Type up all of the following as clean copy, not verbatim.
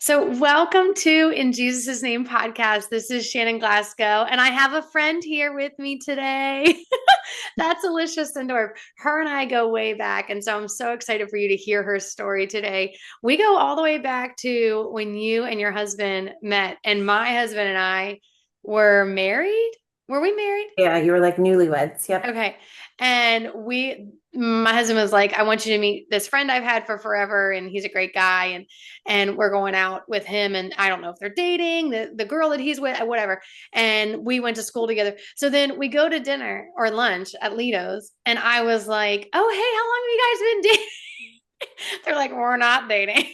So, welcome to In Jesus' Name podcast. This is Shannon Glasgow, and I have a friend here with me today. That's Alicia Sindorf. Her and I go way back. And so I'm so excited for you to hear her story today. We go all the way back to when you and your husband met, and my husband and I were married. Were we married? Yeah, you were like newlyweds. Yep. Okay. And my husband was like, I want you to meet this friend I've had for forever. And he's a great guy. And we're going out with him. And I don't know if they're dating the girl that he's with, whatever. And we went to school together. So then we go to dinner or lunch at Lido's. And I was like, oh, hey, how long have you guys been dating? They're like, we're not dating.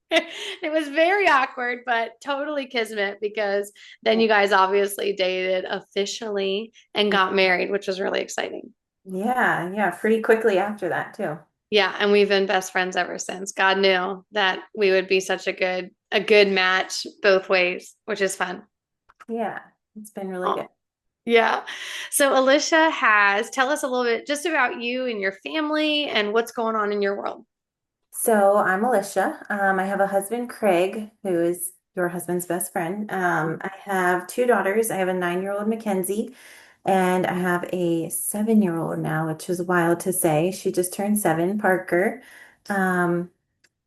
It was very awkward, but totally kismet because then you guys obviously dated officially and got married, which was really exciting. Yeah, yeah, pretty quickly after that too. Yeah, and we've been best friends ever since. God knew that we would be such a good match both ways, which is fun. Yeah, it's been really good. Oh, yeah. So Alicia tell us a little bit just about you and your family and what's going on in your world. So I'm Alicia. I have a husband, Craig, who is your husband's best friend. I have two daughters. I have a 9-year-old Mackenzie, and I have a 7-year-old now, which is wild to say. She just turned 7, Parker. Um,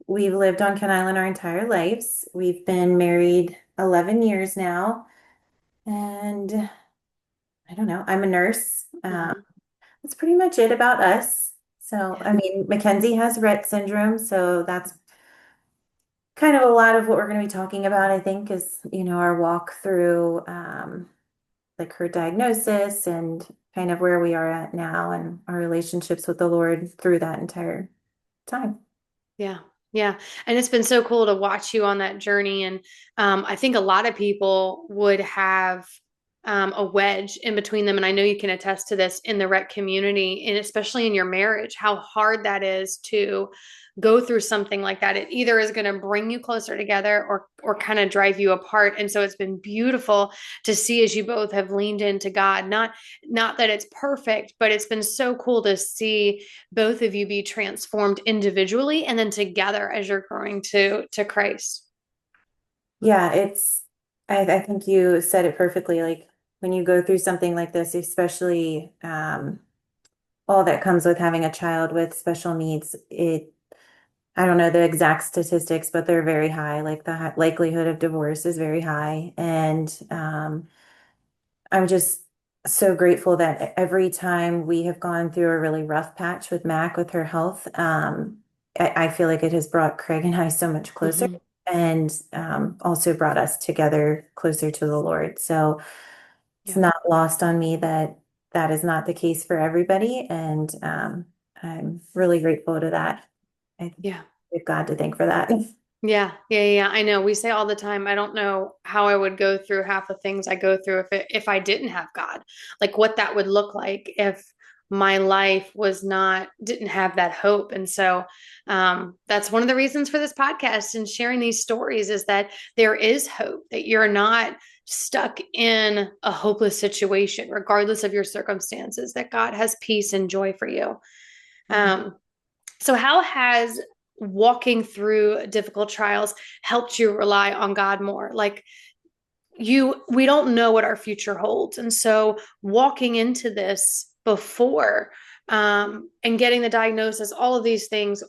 we've lived on Ken Island our entire lives. We've been married 11 years now, and I don't know. I'm a nurse. Mhm. That's pretty much it about us. So, Yeah. I mean, Mackenzie has Rett syndrome, so that's kind of a lot of what we're going to be talking about, I think, is, our walk through like her diagnosis and kind of where we are at now and our relationships with the Lord through that entire time. Yeah. Yeah. And it's been so cool to watch you on that journey. And I think a lot of people would have a wedge in between them. And I know you can attest to this in the rec community, and especially in your marriage, how hard that is to go through something like that. It either is going to bring you closer together or kind of drive you apart. And so it's been beautiful to see as you both have leaned into God. Not that it's perfect, but it's been so cool to see both of you be transformed individually and then together as you're growing to Christ. Yeah, I think you said it perfectly. Like when you go through something like this, especially all that comes with having a child with special needs, I don't know the exact statistics, but they're very high. Like the likelihood of divorce is very high. And I'm just so grateful that every time we have gone through a really rough patch with Mac with her health, I feel like it has brought Craig and I so much closer Mm-hmm. and also brought us together closer to the Lord. So it's Yeah. not lost on me that that is not the case for everybody. And I'm really grateful to that. I Yeah. we have God to thank for that. Yeah, yeah, yeah. I know. We say all the time, I don't know how I would go through half the things I go through if I didn't have God. Like what that would look like if my life didn't have that hope. And so that's one of the reasons for this podcast and sharing these stories is that there is hope, that you're not stuck in a hopeless situation, regardless of your circumstances, that God has peace and joy for you. Yeah. Um, so, how has walking through difficult trials helped you rely on God more? Like, we don't know what our future holds. And so, walking into this before and getting the diagnosis, all of these things,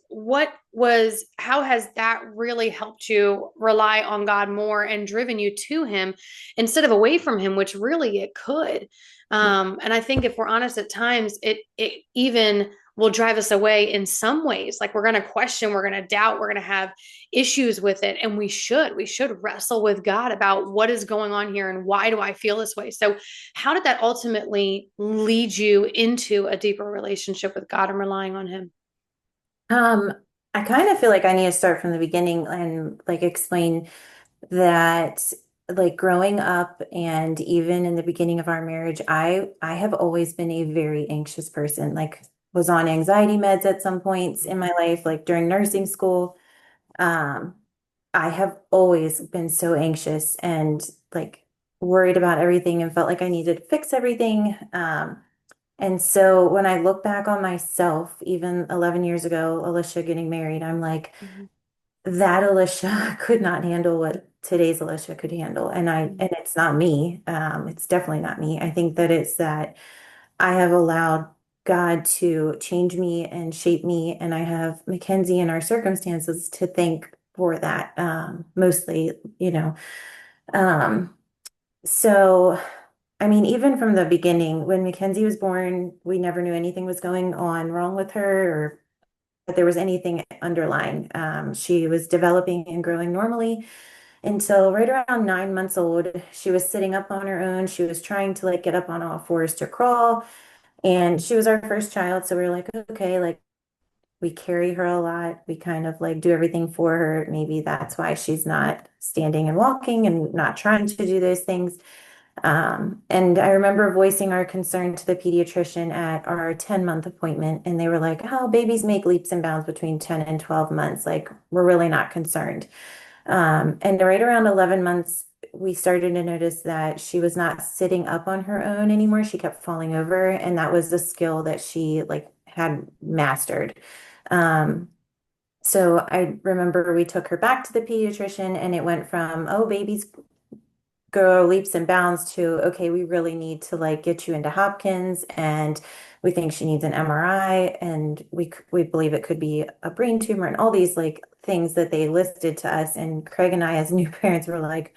how has that really helped you rely on God more and driven you to Him instead of away from Him, which really it could? And I think if we're honest at times, it even will drive us away in some ways. Like we're going to question, we're going to doubt, we're going to have issues with it. And we should wrestle with God about what is going on here and why do I feel this way? So, how did that ultimately lead you into a deeper relationship with God and relying on Him? Um, I kind of feel like I need to start from the beginning and like explain that like growing up and even in the beginning of our marriage, I have always been a very anxious person. Like was on anxiety meds at some points in my life, like during nursing school. Um, I have always been so anxious and like worried about everything and felt like I needed to fix everything. And so when I look back on myself, even 11 years ago, Alicia getting married, I'm like, Mhm. that Alicia could not handle what today's Alicia could handle. And it's not me. It's definitely not me. I think that it's that I have allowed God to change me and shape me, and I have Mackenzie and our circumstances to thank for that, mostly, you know. Um, so, I mean, even from the beginning, when Mackenzie was born, we never knew anything was going on wrong with her or that there was anything underlying. She was developing and growing normally until right around 9 months old. She was sitting up on her own. She was trying to like get up on all fours to crawl. And she was our first child. So we were like, okay, like we carry her a lot. We kind of like do everything for her. Maybe that's why she's not standing and walking and not trying to do those things. And I remember voicing our concern to the pediatrician at our 10-month appointment, and they were like, oh, babies make leaps and bounds between 10 and 12 months. Like, we're really not concerned. And right around 11 months, we started to notice that she was not sitting up on her own anymore. She kept falling over, and that was the skill that she like had mastered. Um, so I remember we took her back to the pediatrician, and it went from, oh, babies go leaps and bounds to, okay, we really need to like get you into Hopkins, and we think she needs an MRI, and we believe it could be a brain tumor, and all these like things that they listed to us. And Craig and I, as new parents, were like,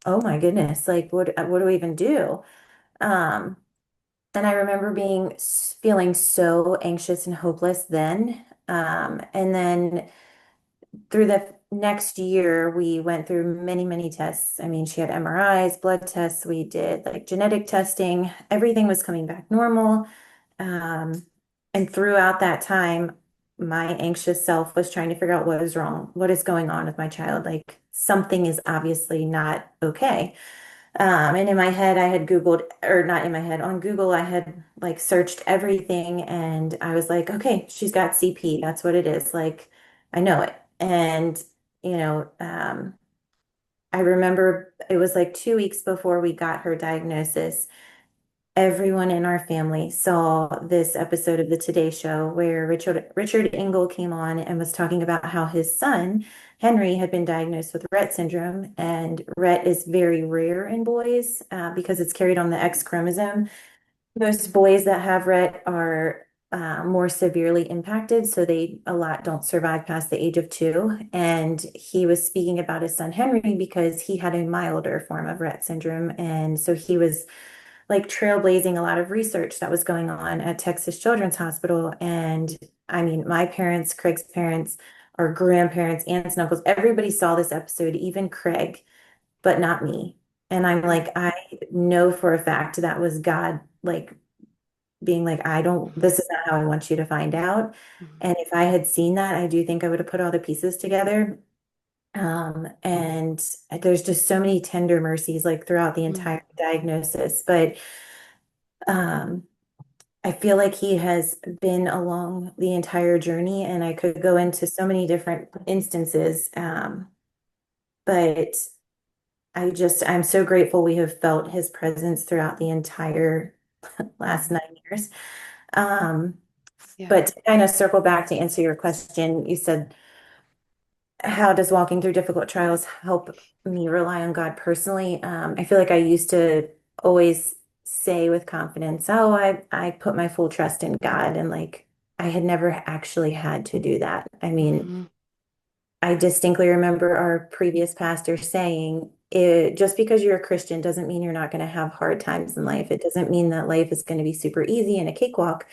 oh my goodness, like what do we even do? Um, and I remember feeling so anxious and hopeless then. And then through the next year, we went through many, many tests. I mean, she had MRIs, blood tests, we did like genetic testing, everything was coming back normal. Um, and throughout that time, my anxious self was trying to figure out what is wrong, what is going on with my child. Like something is obviously not okay. And in my head, I had Googled, or not in my head, on Google, I had like searched everything, and I was like, okay, she's got CP. That's what it is. Like, I know it. And, you know, I remember it was like 2 weeks before we got her diagnosis. Everyone in our family saw this episode of the Today Show where Richard Engel came on and was talking about how his son, Henry, had been diagnosed with Rett syndrome. And Rett is very rare in boys because it's carried on the X chromosome. Most boys that have Rett are more severely impacted, so they a lot don't survive past the age of 2. And he was speaking about his son Henry because he had a milder form of Rett syndrome, and so he was like trailblazing a lot of research that was going on at Texas Children's Hospital. And I mean, my parents, Craig's parents, our grandparents, aunts and uncles, everybody saw this episode, even Craig, but not me. And I'm like, I know for a fact that was God, like being like, I don't, Mhm. this is not how I want you to find out. Mhm. And if I had seen that, I do think I would have put all the pieces together. And there's just so many tender mercies like throughout the Mhm. entire diagnosis. But um, I feel like he has been along the entire journey, and I could go into so many different instances. But I'm so grateful we have felt his presence throughout the entire last 9 years. Um, Yeah. but to kind of circle back to answer your question, you said, how does walking through difficult trials help me rely on God personally? I feel like I used to always say with confidence, oh, I put my full trust in God. And like, I had never actually had to do that. I mean, Mhm. I distinctly remember our previous pastor saying, just because you're a Christian doesn't mean you're not going to have hard times in life. It doesn't mean that life is going to be super easy and a cakewalk.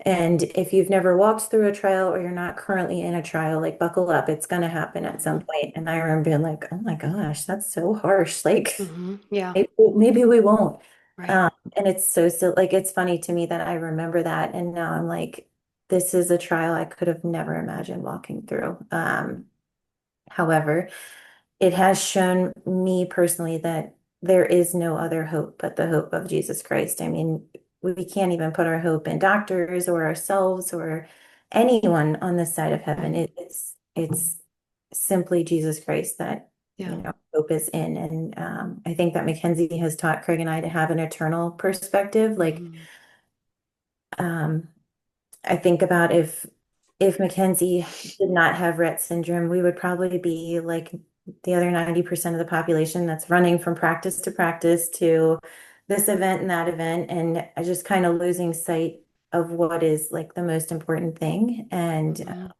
And if you've never walked through a trial or you're not currently in a trial, like buckle up, it's going to happen at some Mhm. point. And I remember being like, oh my gosh, that's so harsh. Like Mhm. Yeah. maybe we won't. Right. And it's so like it's funny to me that I remember that. And now I'm like, this is a trial I could have never imagined walking through. However, it has shown me personally that there is no other hope but the hope of Jesus Christ. I mean, we can't even put our hope in doctors or ourselves or anyone on this side of heaven. It's simply Jesus Christ that, Yeah. hope is in. And I think that Mackenzie has taught Craig and I to have an eternal perspective. Like, Mhm. um, I think about if Mackenzie did not have Rett syndrome, we would probably be like the other 90% of the population that's running from practice to practice to this event and that event, and just kind of losing sight of what is like the most important thing. And Mhm.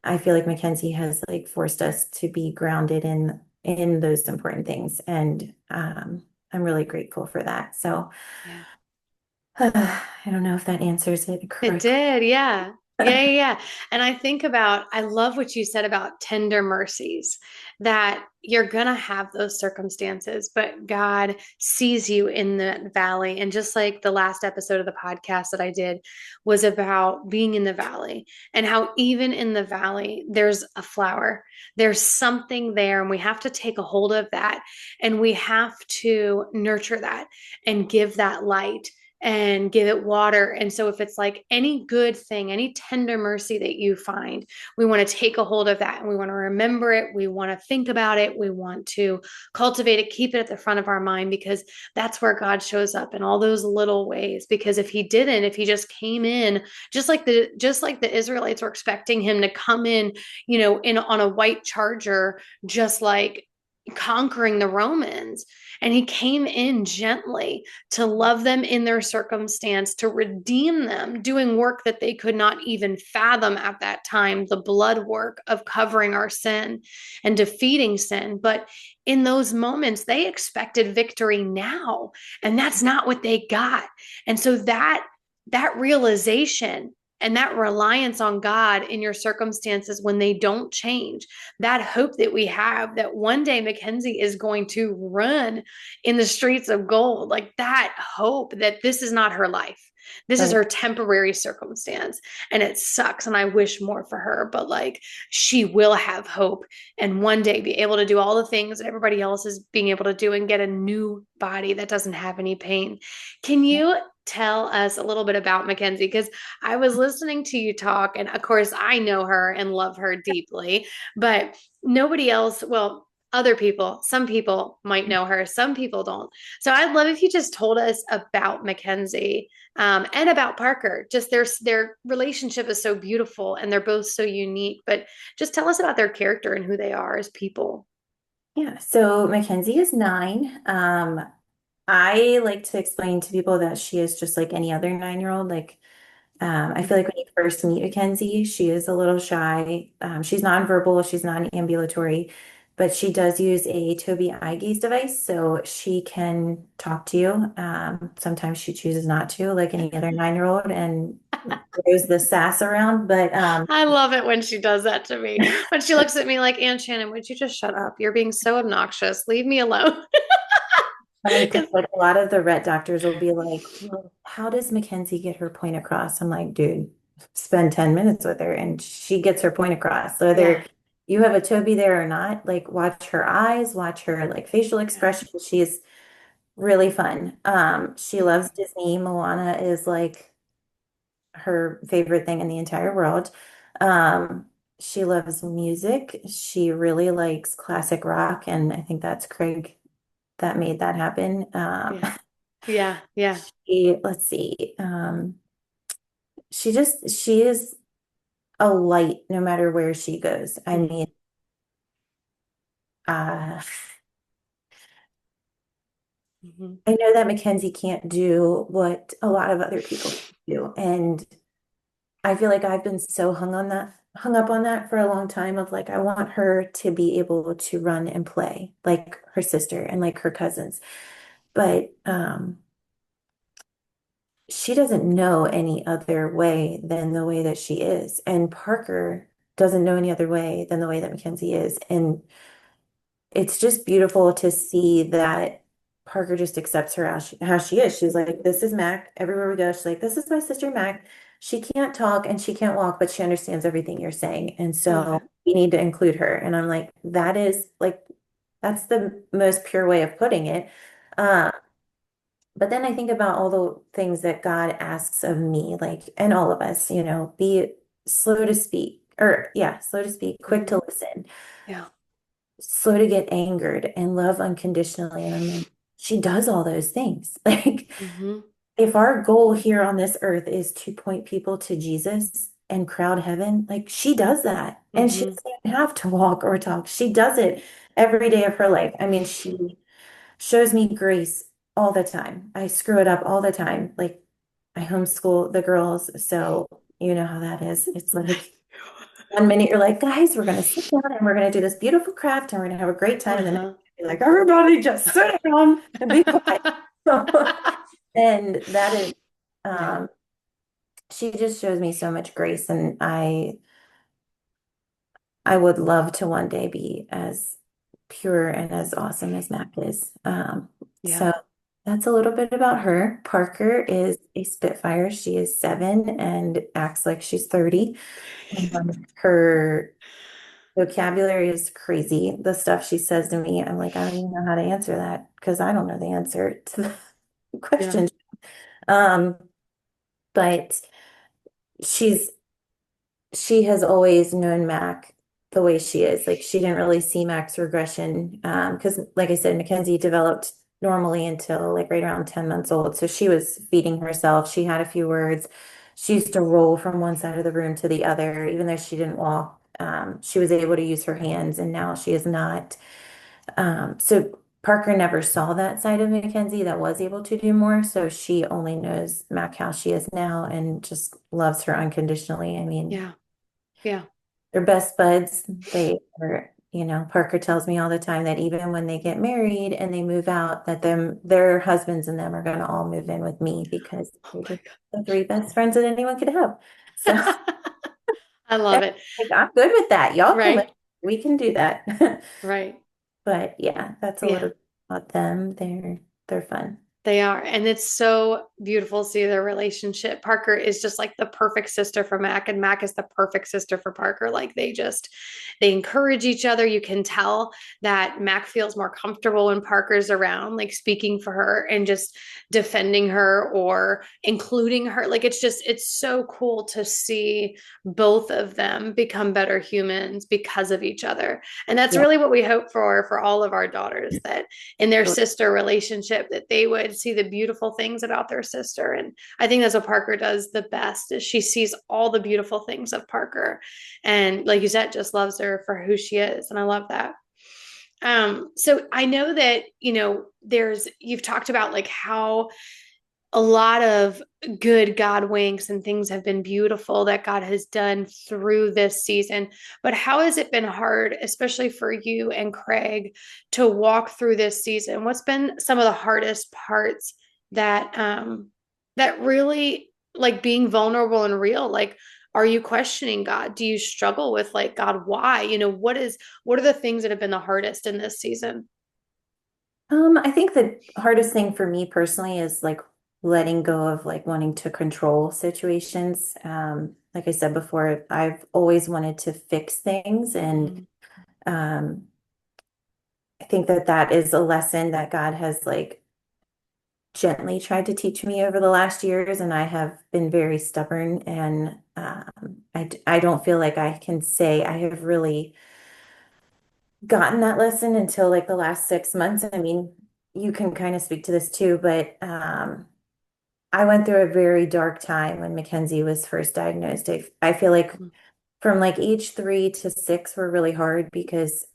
I feel like Mackenzie has like forced us to be grounded in those important things, and I'm really grateful for that. So Yeah. I don't know if that answers it It correctly. did, yeah. Yeah, yeah, yeah. And I think about, I love what you said about tender mercies, that you're gonna have those circumstances, but God sees you in the valley. And just like the last episode of the podcast that I did was about being in the valley and how even in the valley, there's a flower. There's something there, and we have to take a hold of that, and we have to nurture that and give that light and give it water. And so, if it's like any good thing, any tender mercy that you find, we want to take a hold of that and we want to remember it. We want to think about it. We want to cultivate it, keep it at the front of our mind, because that's where God shows up in all those little ways. Because if he didn't, if he just came in, just like the Israelites were expecting him to come in, in on a white charger, just like conquering the Romans. And he came in gently to love them in their circumstance, to redeem them, doing work that they could not even fathom at that time, the blood work of covering our sin and defeating sin. But in those moments, they expected victory now, and that's not what they got. And so that realization and that reliance on God in your circumstances when they don't change, that hope that we have that one day Mackenzie is going to run in the streets of gold, like that hope that this is not her life. This is Right. her temporary circumstance, and it sucks. And I wish more for her, but like she will have hope and one day be able to do all the things that everybody else is being able to do and get a new body that doesn't have any pain. Can you tell us a little bit about Mackenzie? Because I was listening to you talk, and of course, I know her and love her deeply, but nobody else, well, other people, some people might know her, some people don't. So I'd love if you just told us about Mackenzie, and about Parker. Just their relationship is so beautiful and they're both so unique, but just tell us about their character and who they are as people. Yeah, so Mackenzie is 9. I like to explain to people that she is just like any other 9-year-old. Like, I feel like when you first meet Mackenzie, she is a little shy. She's nonverbal, she's non-ambulatory, but she does use a Tobii eye gaze device, so she can talk to you. Sometimes she chooses not to, like any other 9-year-old, and throws the sass around. But I love it when she does that to me. When she looks at me like, Aunt Shannon, would you just shut up? You're being so obnoxious. Leave me alone. funny because 'Cause- like a lot of the Rett doctors will be like, well, how does Mackenzie get her point across? I'm like, dude, spend 10 minutes with her and she gets her point across. So whether yeah, you have a Toby there or not, like watch her eyes, watch her like facial yeah, expression. She's really fun. She loves mhm, Disney. Moana is like her favorite thing in the entire world. Um, she loves music. She really likes classic rock, and I think that's Craig that made that happen. yeah, yeah, yeah. Let's see. She is a light no matter where she goes. I Mhm. mean, uh, Mhm. I know that Mackenzie can't do what a lot of other people can do, and I feel like I've been so hung up on that for a long time of like I want her to be able to run and play like her sister and like her cousins. But she doesn't know any other way than the way that she is. And Parker doesn't know any other way than the way that Mackenzie is. And it's just beautiful to see that Parker just accepts her how she is. She's like, this is Mac. Everywhere we go, she's like, this is my sister Mac. She can't talk and she can't walk, but she understands everything you're saying. And I love so it. we need to include her. And I'm like, that is like, that's the most pure way of putting it. Yeah. Um, but then I think about all the things that God asks of me, like, and all of us, be slow to speak, or yeah, slow to speak, quick Mhm. to listen, Yeah. slow to get angered, and love unconditionally. And I'm like, she does all those things. Like, Mhm. if our goal here on this earth is to point people to Jesus, and crowd heaven, like she does that. And she Hmm. doesn't even have to walk or talk. She does it every day of her life. I mean, she shows me grace all the time. I screw it up all the time. Like I homeschool the girls, so you know how that is. It's like one minute you're like, guys, we're gonna sit down and we're gonna do this beautiful craft and we're gonna have a great time. And then Uh-huh. you're like, everybody just sit down and be quiet. And that is Yeah. um she just shows me so much grace, and I would love to one day be as pure and as awesome as Mac is. Yeah. So that's a little bit about her. Parker is a Spitfire. She is 7 and acts like she's 30. Her vocabulary is crazy. The stuff she says to me, I'm like, I don't even know how to answer that because I don't know the answer to the Yeah. question. Um, but she's she has always known Mac the way she is. Like she didn't really see Mac's regression because, like I said, Mackenzie developed normally until like right around 10 months old. So she was feeding herself. She had a few words. She used to roll from one side of the room to the other, even though she didn't walk. She was able to use her hands, and now she is not. So Parker never saw that side of Mackenzie that was able to do more. So she only knows Mac how she is now and just loves her unconditionally. I mean, Yeah. Yeah. they're best buds. They are, Parker tells me all the time that even when they get married and they move out, that their husbands and them are going to all move in with me because Oh they're my just the three best friends that anyone could have. So God. I love like, it. I'm good with that. Y'all can live. Right. We can do that. Right. But yeah, that's a Yeah. little bit about them. They're fun. They are. And it's so beautiful to see their relationship. Parker is just like the perfect sister for Mac, and Mac is the perfect sister for Parker. Like they encourage each other. You can tell that Mac feels more comfortable when Parker's around, like speaking for her and just defending her or including her. Like it's so cool to see both of them become better humans because of each other. And that's Yeah. really what we hope for all of our daughters, that in their sister relationship that they would see the beautiful things about their sister. And I think that's what Parker does the best, is she sees all the beautiful things of Parker, and like you said, just loves her for who she is. And I love that. So I know that, you've talked about like how a lot of good God winks and things have been beautiful that God has done through this season. But how has it been hard, especially for you and Craig, to walk through this season? What's been some of the hardest parts that really, like, being vulnerable and real? Like, are you questioning God? Do you struggle with like, God, why? What are the things that have been the hardest in this season? I think the hardest thing for me personally is like letting go of like wanting to control situations. Like I said before, I've always wanted to fix things, and Mhm. um, I think that that is a lesson that God has like gently tried to teach me over the last years, and I have been very stubborn, and I don't feel like I can say I have really gotten that lesson until like the last 6 months. I mean, you can kind of speak to this too, but I went through a very dark time when Mackenzie was first diagnosed. I feel like from like age 3 to 6 were really hard because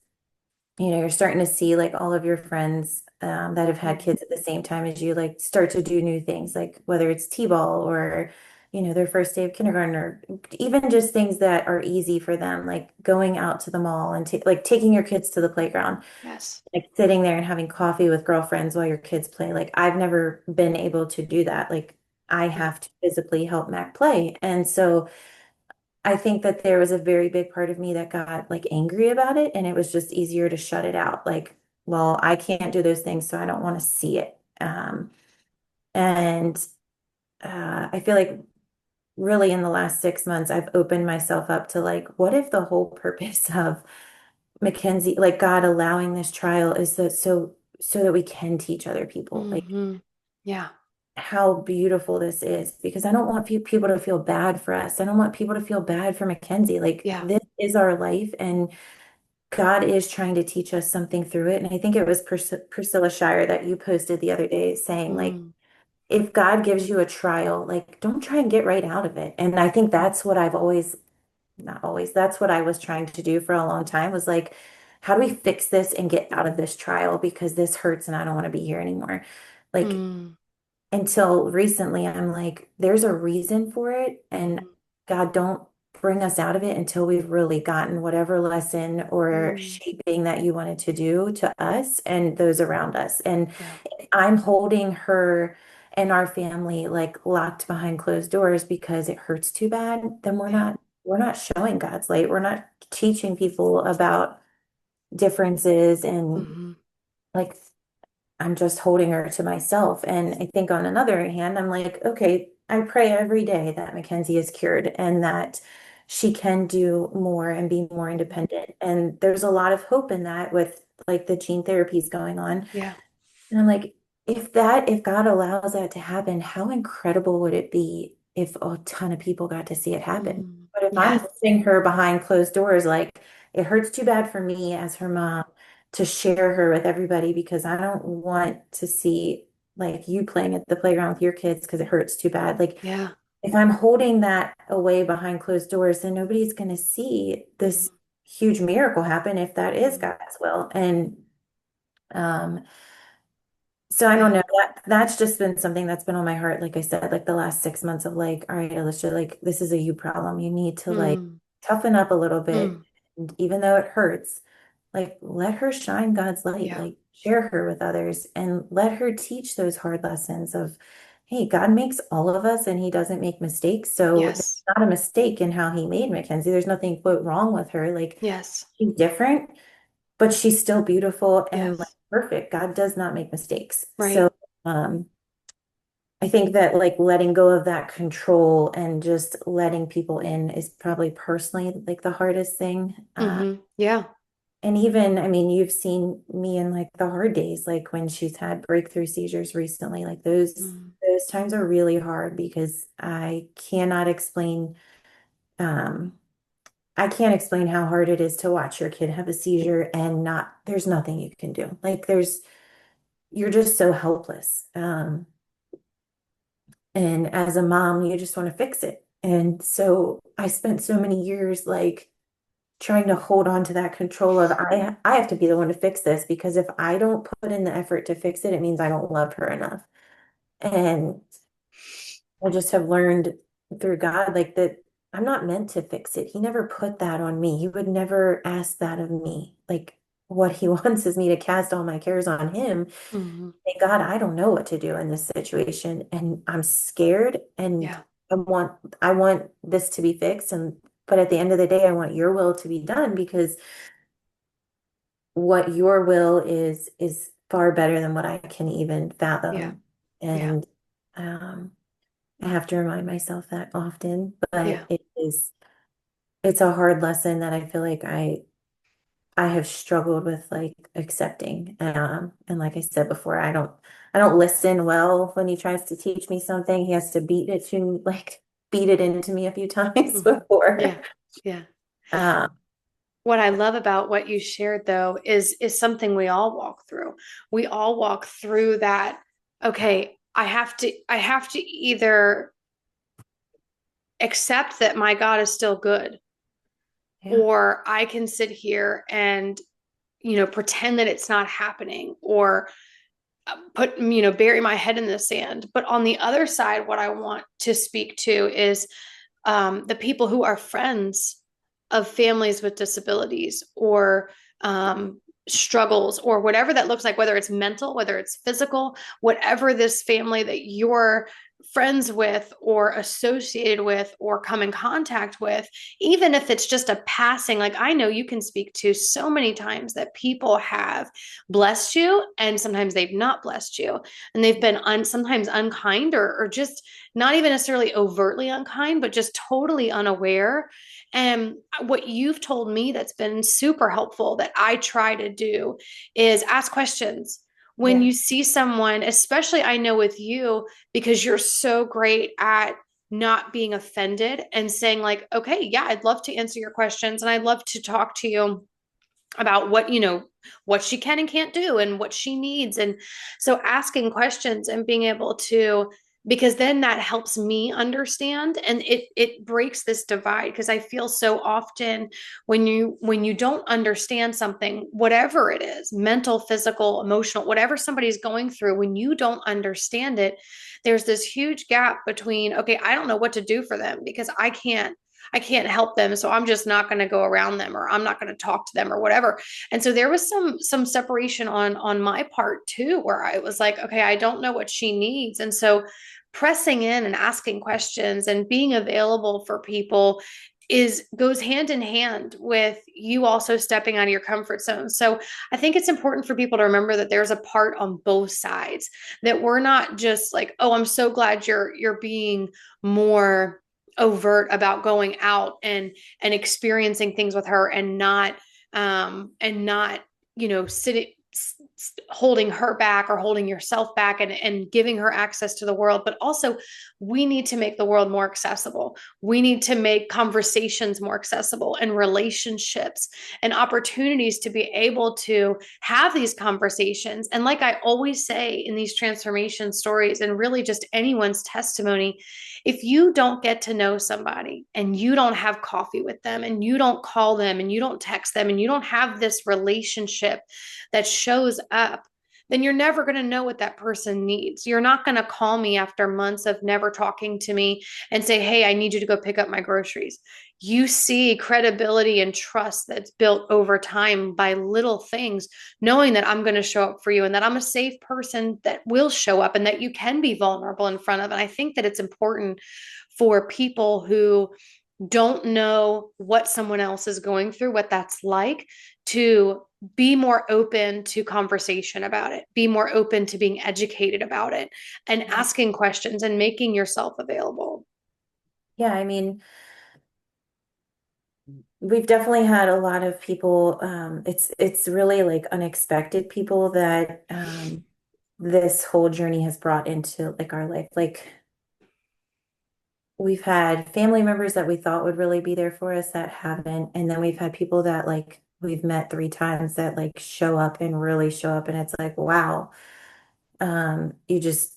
you're starting to see like all of your friends that have had Mhm. kids at the same time as you like start to do new things, like whether it's t-ball or their first day of kindergarten, or even just things that are easy for them, like going out to the mall and like taking your kids to the playground, Yes. like sitting there and having coffee with girlfriends while your kids play. Like I've never been able to do that. Like I Yeah. have to physically help Mac play. And so I think that there was a very big part of me that got like angry about it, and it was just easier to shut it out. Like, well, I can't do those things, so I don't want to see it. And I feel like really in the last 6 months, I've opened myself up to like, what if the whole purpose of Mackenzie, like God allowing this trial, is that so that we can teach other people like Hmm. Yeah. how beautiful this is, because I don't want people to feel bad for us. I don't want people to feel bad for Mackenzie. Like Yeah. this is our life, and God is trying to teach us something through it. And I think it was Priscilla Shire that you posted the other day saying like Mm. if God gives you a trial, like don't try and get right out of it. And I think that's what I've always, not always, that's what I was trying to do for a long time was like, how do we fix this and get out of this trial because this hurts and I don't want to be here anymore. Like Mm, until recently, I'm like, there's a reason for it. And mhm, God, don't bring us out of it until we've really gotten whatever lesson or mm, shaping that you wanted to do to us and those around us. And yeah, I'm holding her and our family like locked behind closed doors because it hurts too bad, then yeah, we're not showing God's light. We're not teaching people about differences and mhm, like I'm just holding her to myself. And I think on another hand, I'm like, okay, I pray every day that Mackenzie is cured and that she can do more and be more independent. And there's a lot of hope in that with like the gene therapies going on. yeah, And I'm like, if God allows that to happen, how incredible would it be if a ton of people got to see it happen? mm, But if I'm yes, pushing her behind closed doors, like it hurts too bad for me as her mom to share her with everybody because I don't want to see like you playing at the playground with your kids because it hurts too bad. Like yeah, if I'm holding that away behind closed doors, then nobody's going to see this mhm, huge miracle happen if that is mhm, God's will. And um so I don't yeah, know that's just been something that's been on my heart. Like I said, like the last 6 months of like, all right, Alicia, like this is a you problem. You need to like mm, toughen up a little bit. mm, And even though it hurts, like let her shine God's light, yeah, like share her with others and let her teach those hard lessons of, hey, God makes all of us and he doesn't make mistakes. So there's yes, not a mistake in how he made Mackenzie. There's nothing quote wrong with her. Like yes, she's different but she's still beautiful and like yes, perfect. God does not make mistakes. right, So um I think that like letting go of that control and just letting people in is probably personally like the hardest thing. yeah, And even, I mean, you've seen me in like the hard days, like when she's had breakthrough seizures recently, like mm, those times are really hard because um I can't explain how hard it is to watch your kid have a seizure and not, there's nothing you can do. Like you're just so helpless. And as a mom, you just want to fix it. And so I spent so many years like trying to hold on to that control of I have to be the one to fix this because if I don't put in the effort to fix it, it means I don't love her enough. And I just have learned through God like that I'm not meant to fix it. He never put that on me. He would never ask that of me. Like what he wants is me to cast all my cares on him. mhm, Say, God, I don't know what to do in this situation and I'm scared and yeah, I want this to be fixed and but at the end of the day I want your will to be done because what your will is far better than what I can even yeah, fathom. yeah, And I have to remind myself that often, but yeah, it's a hard lesson that I feel like I have struggled with like accepting. And like I said before, I don't listen well when he tries to teach me something. He has to beat it into me a few times mhm, before. yeah, yeah. Um, What I love about what you shared though is something we all walk through. We all walk through that, okay, I have to either accept that my God is still good, yeah, or I can sit here and, pretend that it's not happening, or bury my head in the sand. But on the other side, what I want to speak to is the people who are friends of families with disabilities or struggles or whatever that looks like, whether it's mental, whether it's physical, whatever this family that you're friends with or associated with or come in contact with, even if it's just a passing, like I know you can speak to so many times that people have blessed you and sometimes they've not blessed you and they've been sometimes unkind or just not even necessarily overtly unkind, but just totally unaware. And what you've told me that's been super helpful that I try to do is ask questions. When yeah, you see someone, especially I know with you, because you're so great at not being offended and saying, like, okay, yeah, I'd love to answer your questions and I'd love to talk to you about what what she can and can't do and what she needs. And so asking questions and being able to, because then that helps me understand, and it breaks this divide, because I feel so often when you don't understand something, whatever it is, mental, physical, emotional, whatever somebody's going through, when you don't understand it, there's this huge gap between, okay, I don't know what to do for them because I can't help them, so I'm just not going to go around them, or I'm not going to talk to them, or whatever. And so there was some separation on my part too, where I was like, okay, I don't know what she needs. And so pressing in and asking questions and being available for people is goes hand in hand with you also stepping out of your comfort zone. So I think it's important for people to remember that there's a part on both sides, that we're not just like, oh, I'm so glad you're being more overt about going out and experiencing things with her, and not sitting holding her back or holding yourself back, and giving her access to the world. But also, we need to make the world more accessible. We need to make conversations more accessible, and relationships and opportunities to be able to have these conversations. And like I always say in these transformation stories, and really just anyone's testimony, if you don't get to know somebody and you don't have coffee with them and you don't call them and you don't text them and you don't have this relationship that shows up, then you're never going to know what that person needs. You're not going to call me after months of never talking to me and say, hey, I need you to go pick up my groceries. You see credibility and trust that's built over time by little things, knowing that I'm going to show up for you and that I'm a safe person that will show up and that you can be vulnerable in front of. And I think that it's important for people who don't know what someone else is going through, what that's like, to be more open to conversation about it, be more open to being educated about it, and asking questions and making yourself available. Yeah, I mean, we've definitely had a lot of people, it's really like unexpected people that this whole journey has brought into like our life. Like we've had family members that we thought would really be there for us that haven't. And then we've had people that like we've met 3 times that like show up and really show up. And it's like, wow, you just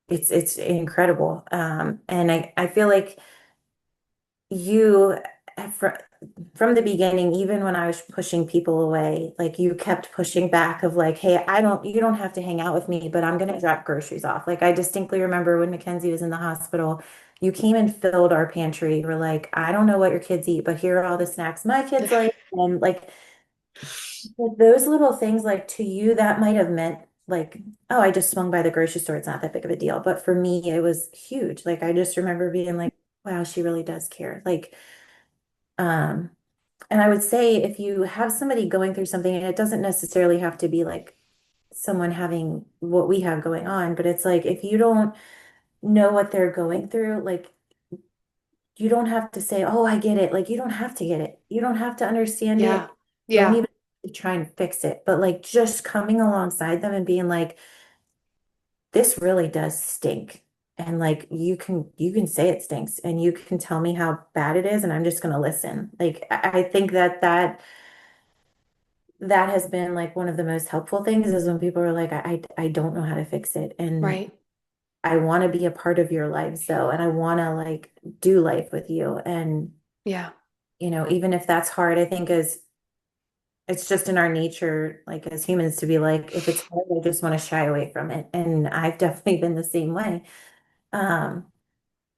it's incredible. And I feel like you fr from the beginning, even when I was pushing people away, like you kept pushing back of like, hey, you don't have to hang out with me, but I'm gonna drop groceries off. Like I distinctly remember when Mackenzie was in the hospital, you came and filled our pantry. You were like, I don't know what your kids eat, but here are all the snacks my kids like. And like those little things, like to you, that might have meant like, oh, I just swung by the grocery store. It's not that big of a deal. But for me, it was huge. Like I just remember being like, wow, she really does care. Like, um, and I would say if you have somebody going through something, and it doesn't necessarily have to be like someone having what we have going on, but it's like if you don't know what they're going through, like you don't have to say, oh, I get it. Like you don't have to get it. You don't have to understand Yeah. it. Don't Yeah. even try and fix it. But like just coming alongside them and being like, this really does stink. And like you can say it stinks and you can tell me how bad it is and I'm just gonna listen. Like I think that has been like one of the most helpful things is when people are like, I don't know how to fix it. And Right. I want to be a part of your lives though. And I want to like do life with you. And, Yeah. even if that's hard, I think as it's just in our nature, like as humans to be like, if it's hard, I just want to shy away from it. And I've definitely been the same way. Um,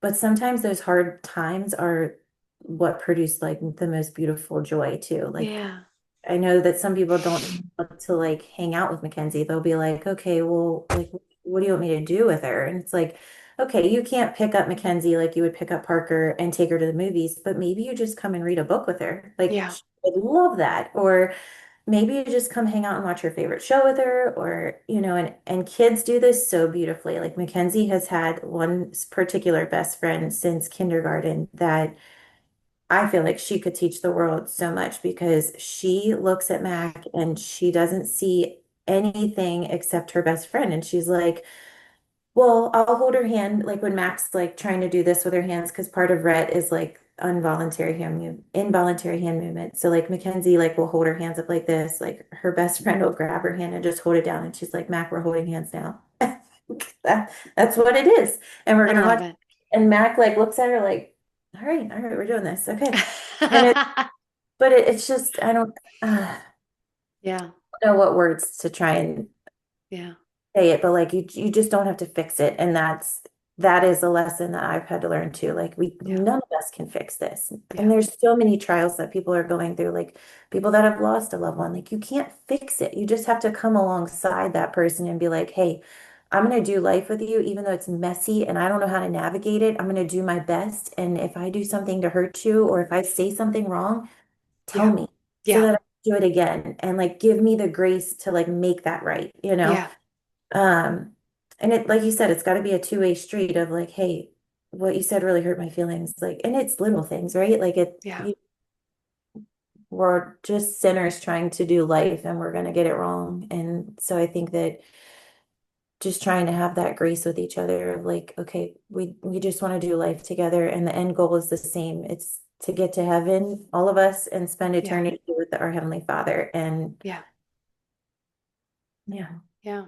but sometimes those hard times are what produce like the most beautiful joy too. Like Yeah. I know that some people don't want to like hang out with Mackenzie. They'll be like, okay, well, like, what do you want me to do with her? And it's like, okay, you can't pick up Mackenzie like you would pick up Parker and take her to the movies, but maybe you just come and read a book with her. Like, Yeah. she would love that. Or maybe you just come hang out and watch your favorite show with her, or, and kids do this so beautifully. Like Mackenzie has had one particular best friend since kindergarten that I feel like she could teach the world so much because she looks at Mac and she doesn't see anything except her best friend. And she's like, well, I'll hold her hand like when Mac's like trying to do this with her hands because part of Rhett is like involuntary hand movement. So like Mackenzie like will hold her hands up like this, like her best friend will grab her hand and just hold it down, and she's like, Mac, we're holding hands now. That's what it is. And we're I gonna love watch. it. And Mac like looks at her like, all right, we're doing this. Okay. And but it's just I don't Yeah. know what words to try and Yeah. say it, but like you just don't have to fix it. And that is a lesson that I've had to learn too. Like Yeah. none of us can fix this. And Yeah. there's so many trials that people are going through, like people that have lost a loved one. Like you can't fix it. You just have to come alongside that person and be like, hey, I'm gonna do life with you, even though it's messy and I don't know how to navigate it. I'm gonna do my best. And if I do something to hurt you or if I say something wrong, tell Yeah. me so Yeah. that I do it again and like give me the grace to like make that right, you know? Yeah. Um, and it, like you said, it's got to be a two-way street of like, hey, what you said really hurt my feelings. Like, and it's little things, right? Like Yeah. we're just sinners trying to do life and we're going to get it wrong. And so I think that just trying to have that grace with each other of like, okay, we just want to do life together and the end goal is the same. It's to get to heaven, all of us, and spend Yeah. eternity with our Heavenly Father. And Yeah. yeah. Yeah.